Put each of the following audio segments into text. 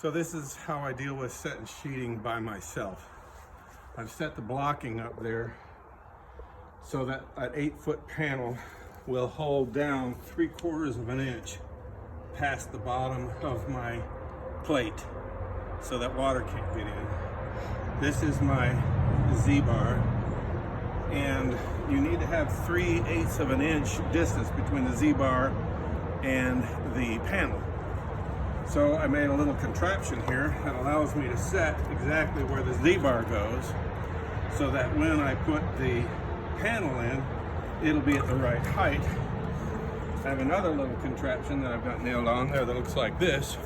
So this is how I deal with setting sheeting by myself. I've set the blocking up there so that an 8-foot panel will hold down 3/4 of an inch past the bottom of my plate so that water can't get in. This is my Z-bar, and you need to have 3/8 of an inch distance between the Z-bar and the panel. So I made a little contraption here that allows me to set exactly where the Z-bar goes so that when I put the panel in, it'll be at the right height. I have another little contraption that I've got nailed on there that looks like this.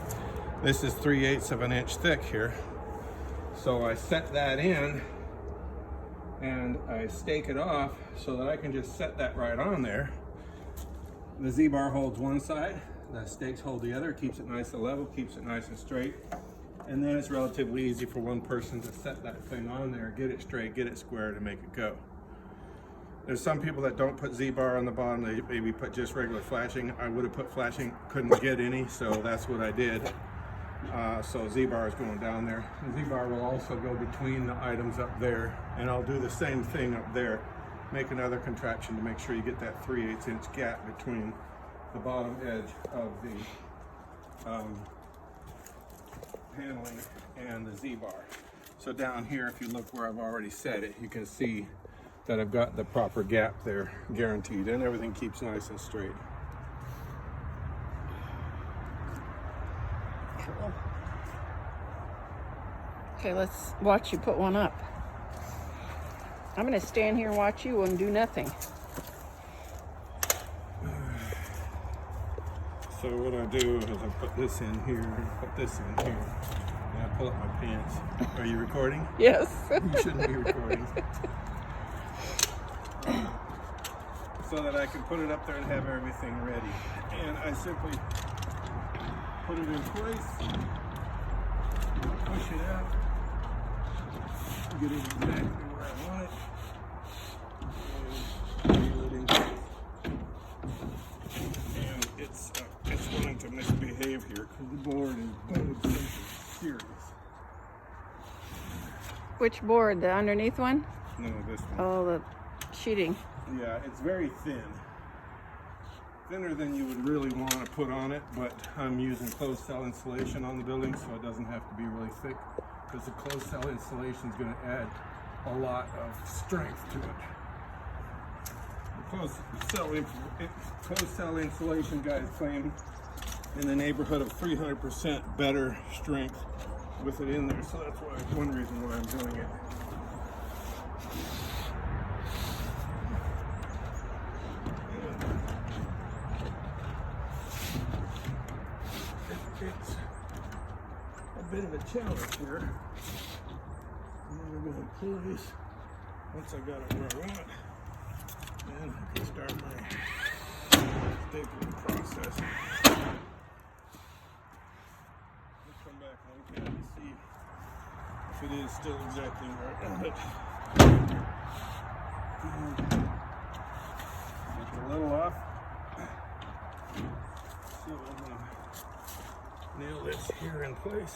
This is 3/8 of an inch thick here. So I set that in and I stake it off so that I can just set that right on there. The Z-bar holds one side, the stakes hold the other, keeps it nice and level, keeps it nice and straight. And then it's relatively easy for one person to set that thing on there, get it straight, get it square to make it go. There's some people that don't put Z-bar on the bottom, they maybe put just regular flashing. I would have put flashing, couldn't get any, so that's what I did. So Z-bar is going down there. The Z-bar will also go between the items up there, and I'll do the same thing up there. Make another contraption to make sure you get that 3/8 inch gap between the bottom edge of the paneling and the Z-bar. So down here, if you look where I've already set it, you can see that I've got the proper gap there guaranteed, and everything keeps nice and straight. Cool. Okay, let's watch you put one up. I'm going to stand here and watch you and do nothing. So what I do is I put this in here, put this in here, and I pull up my pants. Are you recording? Yes. You shouldn't be recording. So that I can put it up there and have everything ready. And I simply put it in place, push it out, get it exactly where I want it, and reel it in place. And it's wanting to misbehave here because the board is bowed serious. Which board? The underneath one? No, this one. Oh, the sheeting. Yeah, it's very thin. Thinner than you would really want to put on it, but I'm using closed cell insulation on the building, so it doesn't have to be really thick, because the closed cell insulation is going to add a lot of strength to it. The closed cell insulation guys claim in the neighborhood of 300% better strength with it in there, so that's one reason why I'm doing it. It's a bit of a challenge here. I'm going to go in place. Once I got it where I want it, then I can start my stapling process. I'll come back and look at it and see if it is still exactly where I want it. Take it a little off. So I'm going to nail this here in place.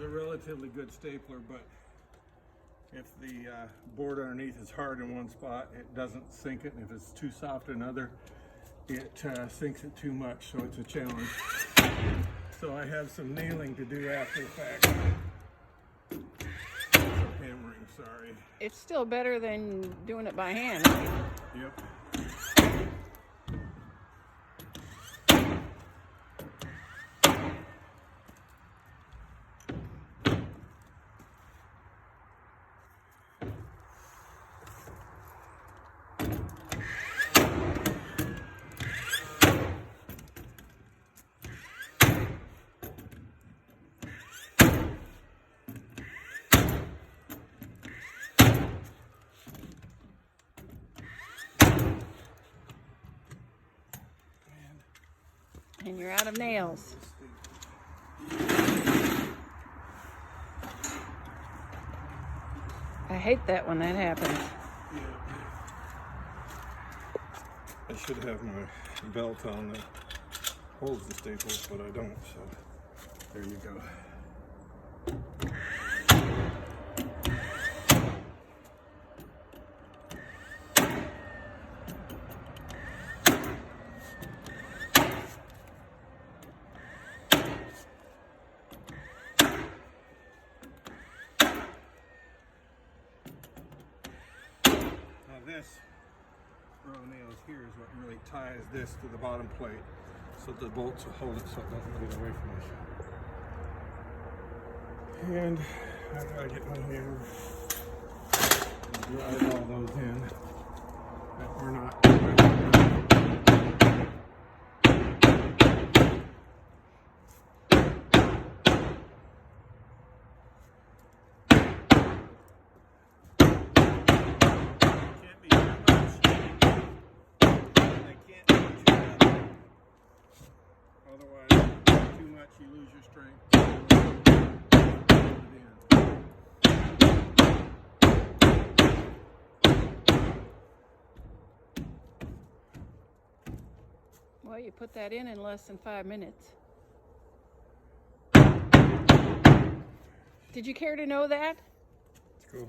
Relatively good stapler, but if the board underneath is hard in one spot, it doesn't sink it, and if it's too soft in another, it sinks it too much, so it's a challenge. So I have some nailing to do after the fact. Hammering, sorry. It's still better than doing it by hand. Yep. And you're out of nails. I hate that when that happens. Yeah. I should have my belt on that holds the staples, but I don't, so there you go. This row of nails here is what really ties this to the bottom plate, so the bolts will hold it so it doesn't get away from us. And after I get my hammer and drive all those in, that we're not. Otherwise, too much, you lose your strength. Well, you put that in less than 5 minutes. Did you care to know that? It's cool.